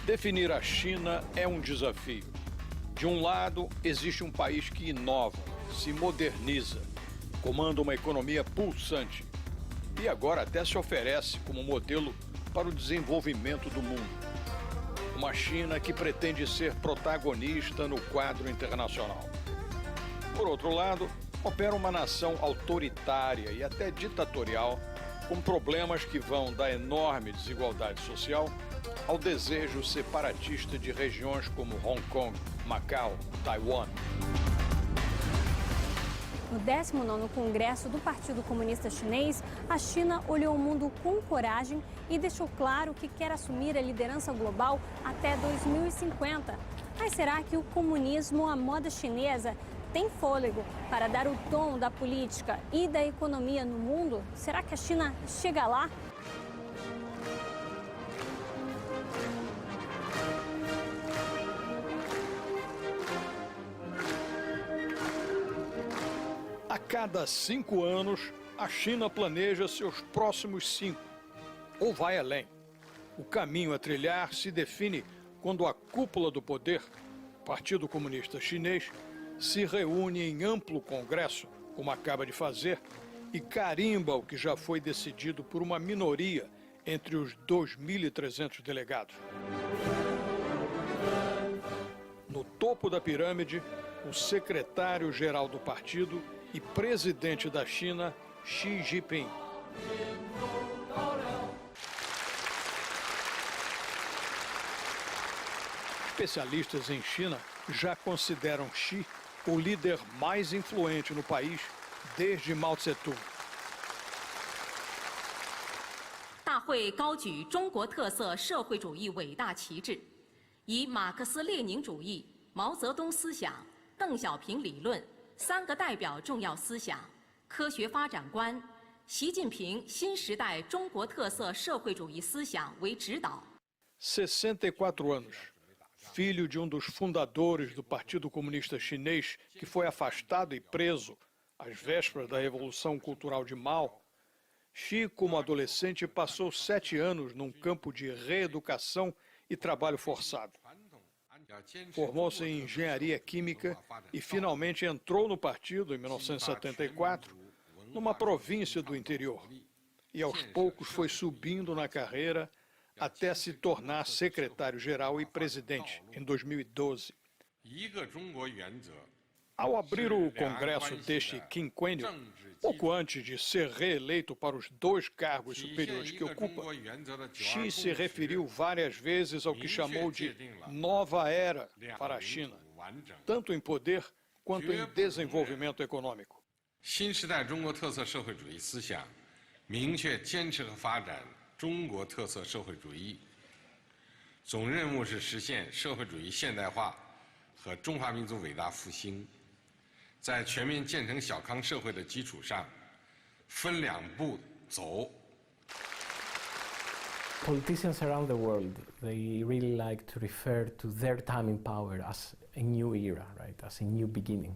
Definir a China é um desafio. De um lado, existe um país que inova, se moderniza, comanda uma economia pulsante e agora até se oferece como modelo para o desenvolvimento do mundo. Uma China que pretende ser protagonista no quadro internacional. Por outro lado, opera uma nação autoritária e até ditatorial, com problemas que vão da enorme desigualdade social ao desejo separatista de regiões como Hong Kong, Macau, Taiwan. No 19º Congresso do Partido Comunista Chinês, a China olhou o mundo com coragem e deixou claro que quer assumir a liderança global até 2050. Mas será que o comunismo à moda chinesa tem fôlego para dar o tom da política e da economia no mundo? Será que a China chega lá? A cada 5 anos, a China planeja seus próximos 5, ou vai além. O caminho a trilhar se define quando a cúpula do poder, o Partido Comunista Chinês, se reúne em amplo congresso, como acaba de fazer, e carimba o que já foi decidido por uma minoria entre os 2.300 delegados. No topo da pirâmide, o secretário-geral do partido e presidente da China, Xi Jinping. Especialistas em China já consideram Xi o líder mais influente no país desde Mao Tse-tung. 大会高举中国特色社会主义伟大旗帜，以马克思列宁主义、毛泽东思想、邓小平理论3个代表重要思想、科学发展观、习近平新时代中国特色社会主义思想为指导。64 anos. Filho de um dos fundadores do Partido Comunista Chinês, que foi afastado e preso às vésperas da Revolução Cultural de Mao, Xi, como adolescente, passou 7 anos num campo de reeducação e trabalho forçado. Formou-se em engenharia química e finalmente entrou no partido em 1974, numa província do interior. E aos poucos foi subindo na carreira até se tornar secretário-geral e presidente em 2012. Ao abrir o congresso deste quinquênio, pouco antes de ser reeleito para os 2 cargos superiores que ocupa, Xi se referiu várias vezes ao que chamou de nova era para a China, tanto em poder quanto em desenvolvimento econômico. 新时代中国特色社会主义思想明确坚持和发展中国特色社会主义，总任务是实现社会主义现代化和中华民族伟大复兴，在全面建成小康社会的基础上，分2步走。 Politicians around the world, they really like to refer to their time in power as a new era, right? As a new beginning.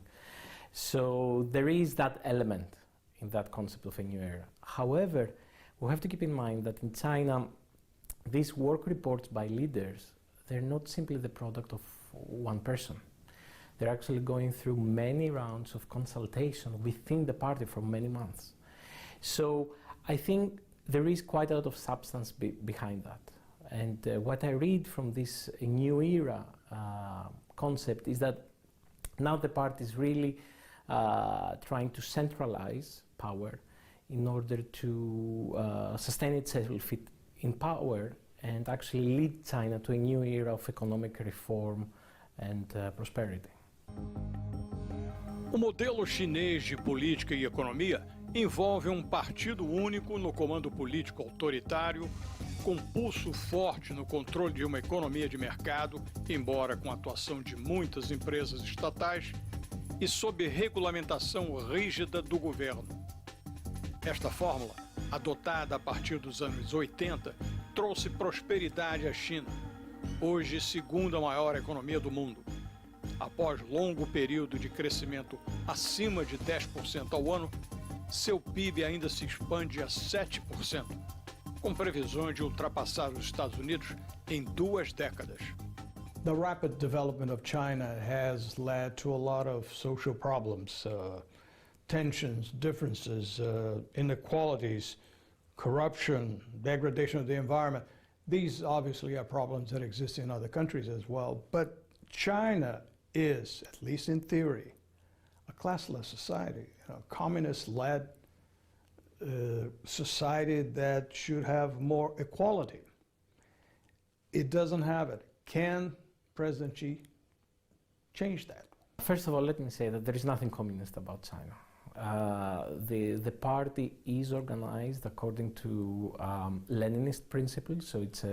So there is that element in that concept of a new era. However, we have to keep in mind that in China, these work reports by leaders, they're not simply the product of one person. They're actually going through many rounds of consultation within the party for many months. So I think there is quite a lot of substance behind that. And what I read from this new era concept is that now the party is really trying to centralize power in order to sustain itself in power and actually lead China to a new era of economic reform and prosperity. O modelo chinês de política e economia envolve um partido único no comando político autoritário, com pulso forte no controle de uma economia de mercado, embora com a atuação de muitas empresas estatais, e sob regulamentação rígida do governo. Esta fórmula, adotada a partir dos anos 80, trouxe prosperidade à China, hoje segunda maior economia do mundo. Após longo período de crescimento acima de 10% ao ano, seu PIB ainda se expande a 7%, com previsões de ultrapassar os Estados Unidos em 2 décadas. The rapid development of China has led to a lot of social problems, tensions, differences, inequalities, corruption, degradation of the environment. These obviously are problems that exist in other countries as well, but China is, at least in theory, a classless society, a communist-led society that should have more equality. It doesn't have it. Can President Xi change that? First of all, let me say that there is nothing communist about China. The party is organized according to Leninist principles, so it's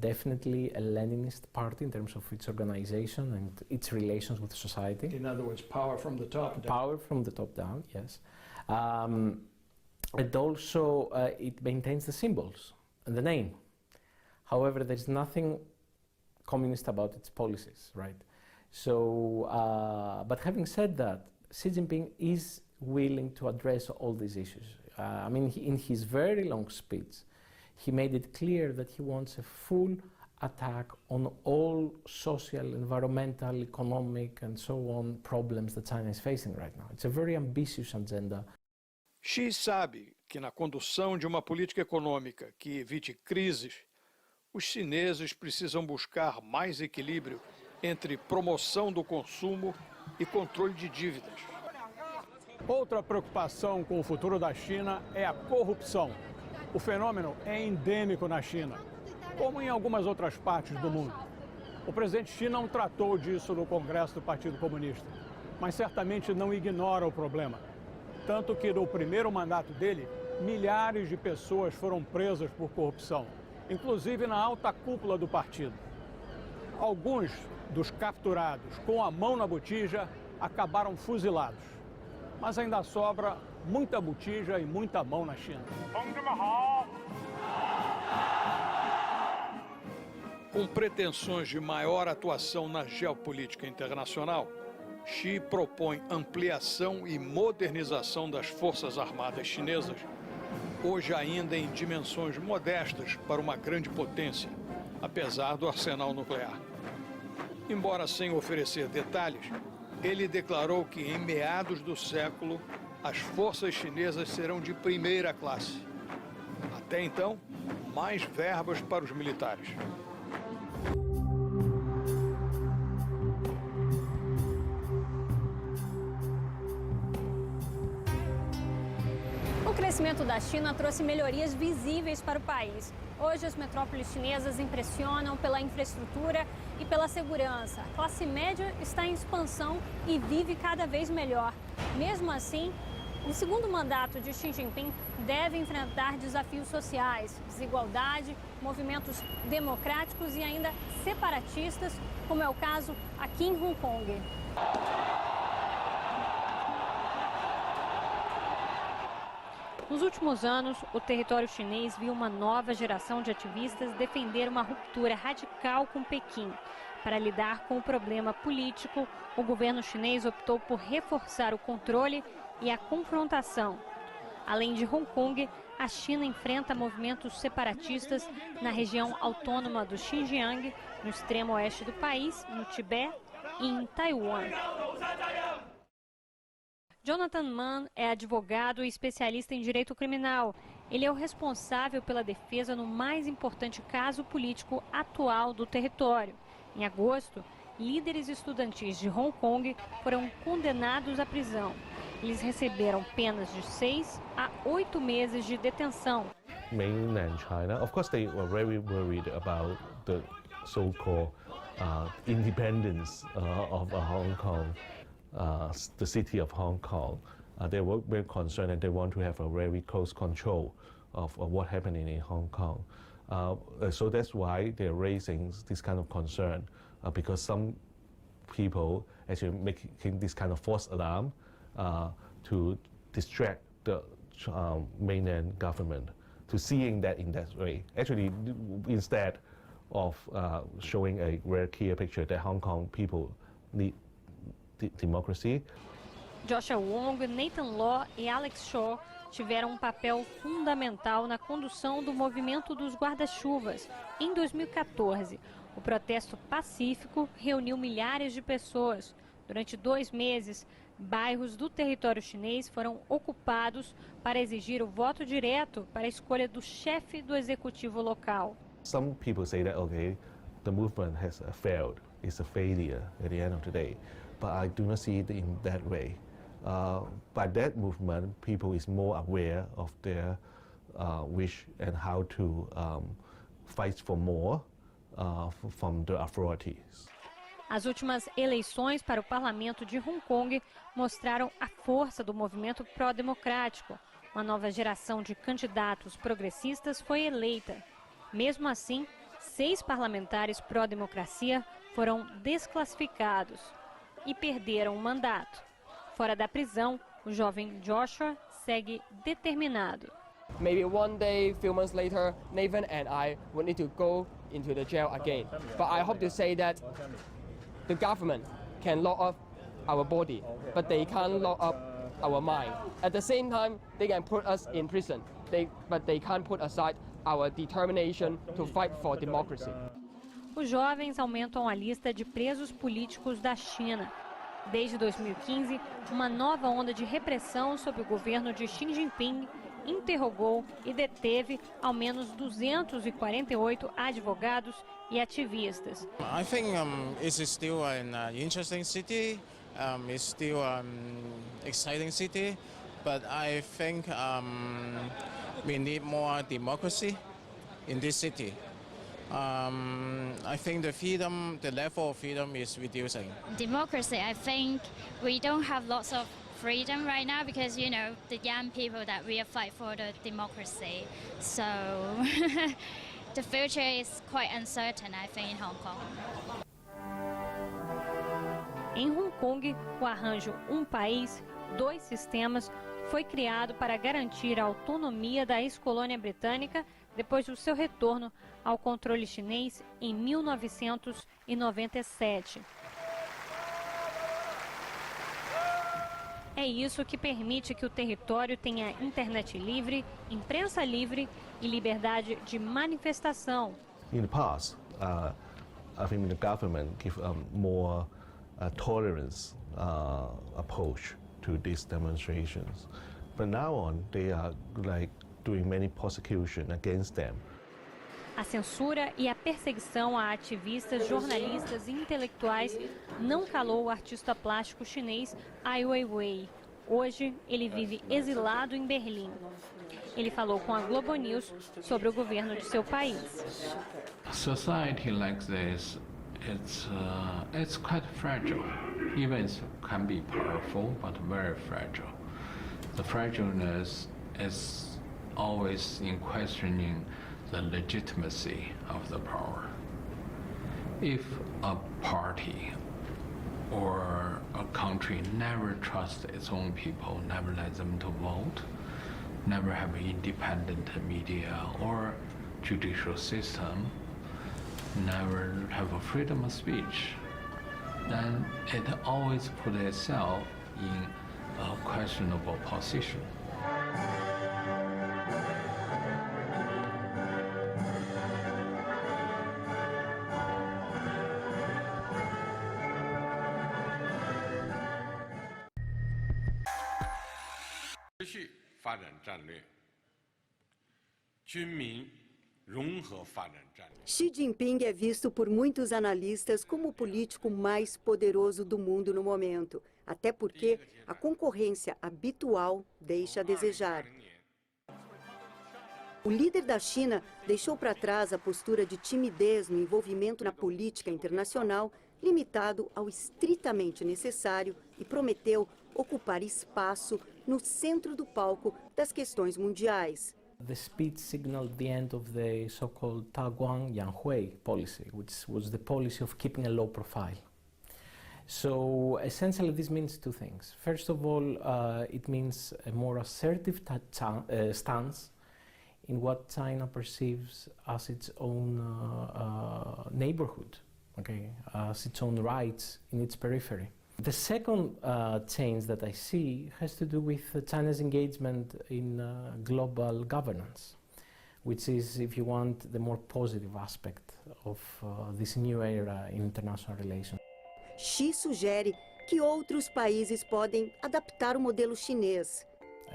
definitely a Leninist party in terms of its organization and its relations with society. In other words, power from the top down. Power from the top down, yes. And also it maintains the symbols and the name. However, there's nothing communist about its policies, right? So, but having said that, Xi Jinping is willing to address all these issues. I mean, in his very long speech, he made it clear that he wants a full attack on all social, environmental, economic, and so on problems that China is facing right now. It's a very ambitious agenda. Xi sabe que na condução de uma política econômica que evite crises, os chineses precisam buscar mais equilíbrio entre promoção do consumo e controle de dívidas. Outra preocupação com o futuro da China é a corrupção. O fenômeno é endêmico na China, como em algumas outras partes do mundo. O presidente Xi não tratou disso no Congresso do Partido Comunista, mas certamente não ignora o problema. Tanto que no primeiro mandato dele, milhares de pessoas foram presas por corrupção, inclusive na alta cúpula do partido. Alguns dos capturados com a mão na botija acabaram fuzilados. Mas ainda sobra muita botija e muita mão na China. Com pretensões de maior atuação na geopolítica internacional, Xi propõe ampliação e modernização das Forças Armadas chinesas, hoje ainda em dimensões modestas para uma grande potência, apesar do arsenal nuclear. Embora sem oferecer detalhes, ele declarou que em meados do século as forças chinesas serão de primeira classe. Até então, mais verbas para os militares. O crescimento da China trouxe melhorias visíveis para o país. Hoje, as metrópoles chinesas impressionam pela infraestrutura e pela segurança. A classe média está em expansão e vive cada vez melhor. Mesmo assim, o segundo mandato de Xi Jinping deve enfrentar desafios sociais, desigualdade, movimentos democráticos e ainda separatistas, como é o caso aqui em Hong Kong. Nos últimos anos, o território chinês viu uma nova geração de ativistas defender uma ruptura radical com Pequim. Para lidar com o problema político, o governo chinês optou por reforçar o controle e a confrontação. Além de Hong Kong, a China enfrenta movimentos separatistas na região autônoma do Xinjiang, no extremo oeste do país, no Tibete e em Taiwan. Jonathan Mann é advogado e especialista em direito criminal. Ele é o responsável pela defesa no mais importante caso político atual do território. Em agosto, líderes estudantis de Hong Kong foram condenados à prisão. Eles receberam penas de 6 a 8 meses de detenção. Mainland China, of course, they were very worried about the so-called independence of Hong Kong. The city of Hong Kong, they were very concerned and they want to have a very close control of what happening in Hong Kong. So that's why they're raising this kind of concern, because some people actually making this kind of false alarm to distract the mainland government to seeing that in that way. Actually, instead of showing a very clear picture that Hong Kong people need democracy. Joshua Wong, Nathan Law e Alex Shaw tiveram um papel fundamental na condução do movimento dos guarda-chuvas. Em 2014, o protesto pacífico reuniu milhares de pessoas. Durante 2 meses, bairros do território chinês foram ocupados para exigir o voto direto para a escolha do chefe do executivo local. Some people say that, okay, the movement has failed. It's a failure at the end of the day. But I do not see it in that way. By that movement, people is more aware of their wish and how to fight for more from the authorities. As últimas eleições para o parlamento de Hong Kong mostraram a força do movimento pró-democrático. Uma nova geração de candidatos progressistas foi eleita. Mesmo assim, 6 parlamentares pró-democracia foram desclassificados e perderam o mandato. Fora da prisão, o jovem Joshua segue determinado. Maybe one day, few months later, Nathan and I will need to go into the jail again. But I hope to say that the government can lock up our body, but they can't lock up our mind. At the same time, they can put us in prison, but they can't put aside our determination to fight for democracy. Os jovens aumentam a lista de presos políticos da China. Desde 2015, uma nova onda de repressão sob o governo de Xi Jinping interrogou e deteve ao menos 248 advogados e ativistas. I think it is still an interesting city. It's still exciting city, but I think we need more democracy in this city. I think the level of freedom is reducing. Democracy, I think we don't have lots of freedom right now because, you know, the young people that we fight for the democracy. So the future is quite uncertain, I think, in Hong Kong. Em Hong Kong, o arranjo Um País, Dois Sistemas foi criado para garantir a autonomia da ex-colônia britânica depois do seu retorno ao controle chinês em 1997. É isso que permite que o território tenha internet livre, imprensa livre e liberdade de manifestação. In the past, I think the government give more tolerance approach to these demonstrations. But now on, they are like doing many prosecution against them. A censura e a perseguição a ativistas, jornalistas e intelectuais não calou o artista plástico chinês Ai Weiwei. Hoje, ele vive exilado em Berlim. Ele falou com a Globo News sobre o governo de seu país. Society like this, it's quite fragile. Even it can be powerful, but very fragile. The fragileness is always in questioning the legitimacy of the power. If a party or a country never trusts its own people, never let them to vote, never have an independent media or judicial system, never have a freedom of speech, then it always puts itself in a questionable position. Xi Jinping é visto por muitos analistas como o político mais poderoso do mundo no momento, até porque a concorrência habitual deixa a desejar. O líder da China deixou para trás a postura de timidez no envolvimento na política internacional, limitado ao estritamente necessário, e prometeu ocupar espaço no centro do palco das questões mundiais. The speech signaled the end of the so-called Taguan Yanhui policy, which was the policy of keeping a low profile. So essentially this means two things. First of all, it means a more assertive stance in what China perceives as its own neighborhood, okay, as its own rights in its periphery. The second change that I see has to do with China's engagement in global governance, which is, if you want, the more positive aspect of this new era in international relations. Xi sugere que outros países podem adaptar o modelo chinês.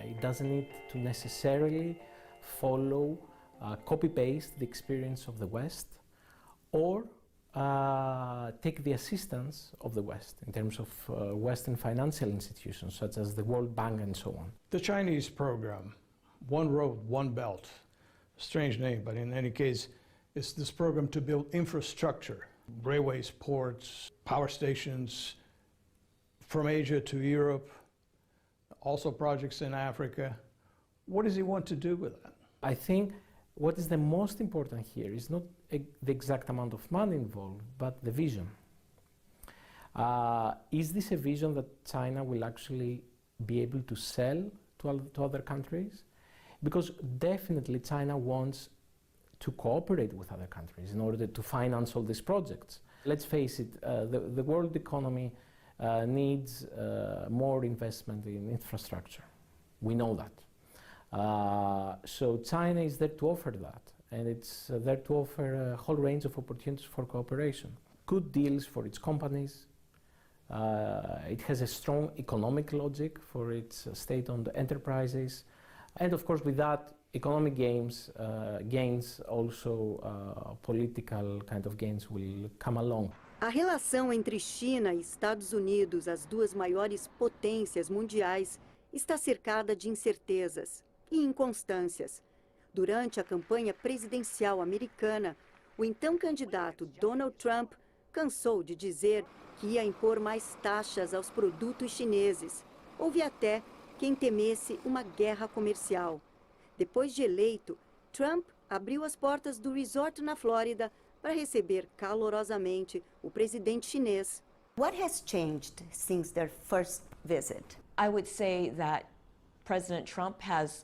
It doesn't need to necessarily follow, copy-paste the experience of the West, or take the assistance of the West in terms of Western financial institutions such as the World Bank and so on. The Chinese program, One Road, One Belt, strange name, but in any case, it's this program to build infrastructure, railways, ports, power stations from Asia to Europe, also projects in Africa. What does he want to do with that? I think what is the most important here is not the exact amount of money involved, but the vision. Is this a vision that China will actually be able to sell to other countries? Because definitely China wants to cooperate with other countries in order to finance all these projects. Let's face it, the world economy needs more investment in infrastructure. We know that. So China is there to offer that, and it's there to offer a whole range of opportunities for cooperation. Good deals for its companies. It has a strong economic logic for its state-owned enterprises. And of course, with that, economic gains also political kind of gains will come along. A relação entre China e Estados Unidos, as duas maiores potências mundiais, está cercada de incertezas e inconstâncias. Durante a campanha presidencial americana, o então candidato Donald Trump cansou de dizer que ia impor mais taxas aos produtos chineses. Houve até quem temesse uma guerra comercial. Depois de eleito, Trump abriu as portas do resort na Flórida para receber calorosamente o presidente chinês. What has changed since their first visit? I would say that President Trump has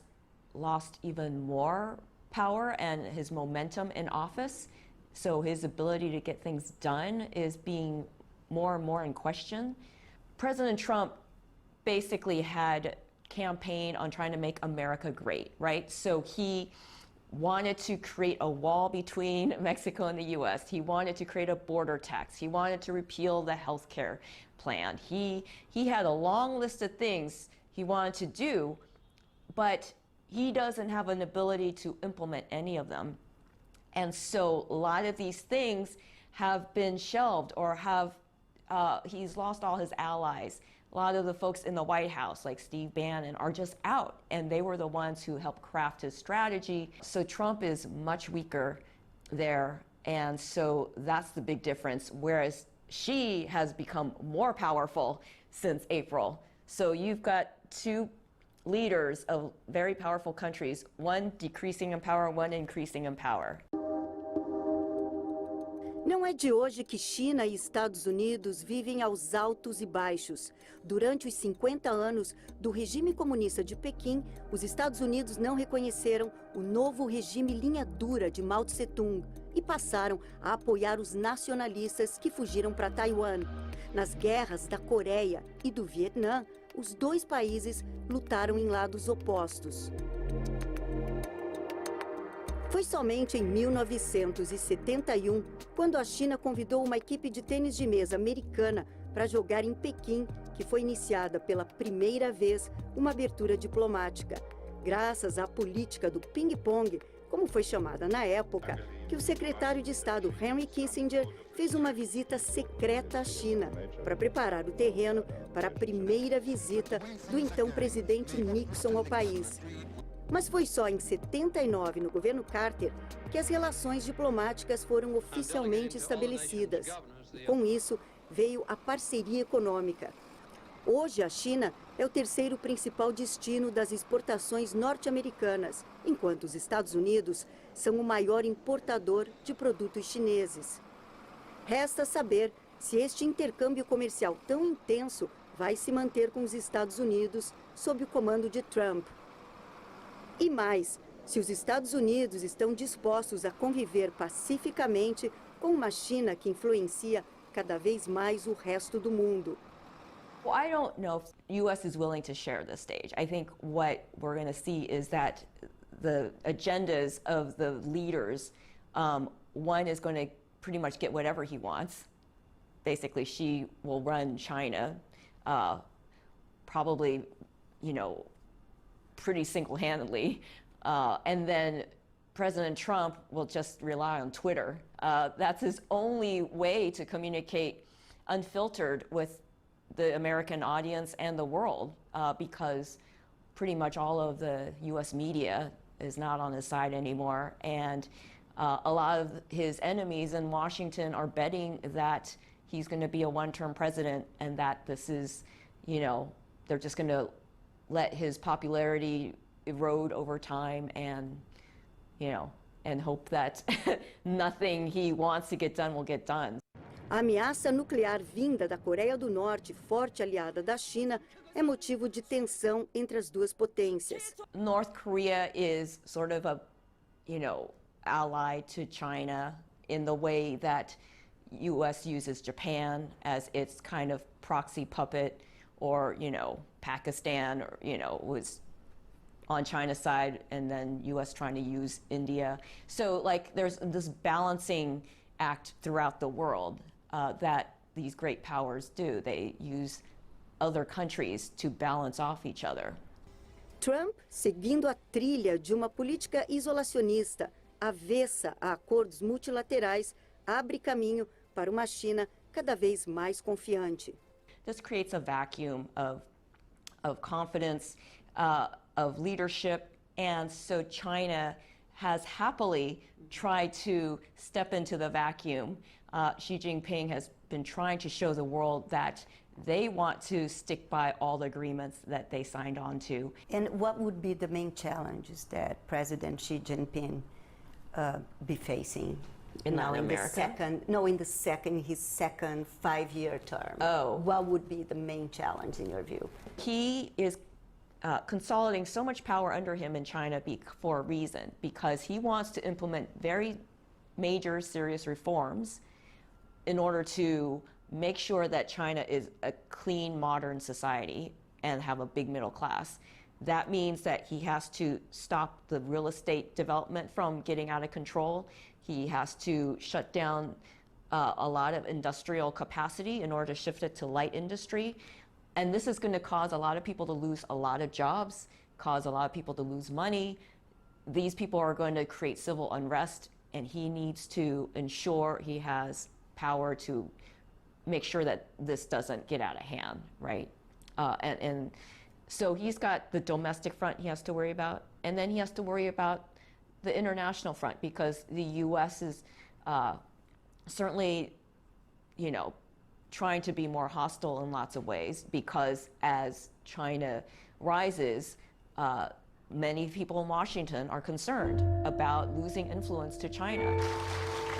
lost even more power and his momentum in office. So his ability to get things done is being more and more in question. President Trump basically had campaigned on trying to make America great, right? So he wanted to create a wall between Mexico and the US. He wanted to create a border tax. He wanted to repeal the health care plan. He had a long list of things he wanted to do, but he doesn't have an ability to implement any of them. And so a lot of these things have been shelved or he's lost all his allies. A lot of the folks in the White House, like Steve Bannon, are just out, and they were the ones who helped craft his strategy. So Trump is much weaker there, and so that's the big difference, whereas Xi has become more powerful since April. So you've got two leaders of very powerful countries, one decreasing in power, one increasing in power. Não é de hoje que China e Estados Unidos vivem aos altos e baixos. Durante os 50 anos do regime comunista de Pequim, os Estados Unidos não reconheceram o novo regime linha dura de Mao Tse-tung e passaram a apoiar os nacionalistas que fugiram para Taiwan. Nas guerras da Coreia e do Vietnã, os dois países lutaram em lados opostos. Foi somente em 1971, quando a China convidou uma equipe de tênis de mesa americana para jogar em Pequim, que foi iniciada pela primeira vez uma abertura diplomática. Graças à política do ping-pong, como foi chamada na época, que o secretário de Estado Henry Kissinger fez uma visita secreta à China para preparar o terreno para a primeira visita do então presidente Nixon ao país. Mas foi só em 79, no governo Carter, que as relações diplomáticas foram oficialmente estabelecidas. E com isso, veio a parceria econômica. Hoje, a China é o terceiro principal destino das exportações norte-americanas, enquanto os Estados Unidos são o maior importador de produtos chineses. Resta saber se este intercâmbio comercial tão intenso vai se manter com os Estados Unidos sob o comando de Trump. E mais, se os Estados Unidos estão dispostos a conviver pacificamente com uma China que influencia cada vez mais o resto do mundo. Well, I don't know if the U.S. is willing to share this stage. I think what we're going to see is that the agendas of the leaders, one is going to pretty much get whatever he wants. Basically, Xi will run China, probably, pretty single-handedly. And then President Trump will just rely on Twitter. That's his only way to communicate unfiltered with the American audience and the world, because pretty much all of the U.S. media is not on his side anymore. And a lot of his enemies in Washington are betting that he's going to be a one-term president and that this is, they're just going to let his popularity erode over time and, and hope that nothing he wants to get done will get done. A ameaça nuclear vinda da Coreia do Norte, forte aliada da China, é motivo de tensão entre as duas potências. North Korea is sort of a, ally to China in the way that U.S. uses Japan as its kind of proxy puppet, or, Pakistan, was on China's side, and then U.S. trying to use India. So, there's this balancing act throughout the world that these great powers do. They use other countries to balance off each other. Trump, seguindo a trilha de uma política isolacionista, avessa a acordos multilaterais, abre caminho para uma China cada vez mais confiante. This creates a vacuum of confidence, of leadership, and so China has happily tried to step into the vacuum. Xi Jinping has been trying to show the world that they want to stick by all the agreements that they signed on to. And what would be the main challenges that President Xi Jinping be facing in now Latin in America? his second 5-year term? Oh. What would be the main challenge in your view? He is consolidating so much power under him in China for a reason, because he wants to implement very major, serious reforms in order to make sure that China is a clean, modern society and have a big middle class. That means that he has to stop the real estate development from getting out of control. He has to shut down a lot of industrial capacity in order to shift it to light industry. And this is going to cause a lot of people to lose a lot of jobs, cause a lot of people to lose money. These people are going to create civil unrest, and he needs to ensure he has power to make sure that this doesn't get out of hand, right? And so he's got the domestic front he has to worry about, and then he has to worry about the international front, because the U.S. is certainly, trying to be more hostile in lots of ways, because as China rises, many people in Washington are concerned about losing influence to China.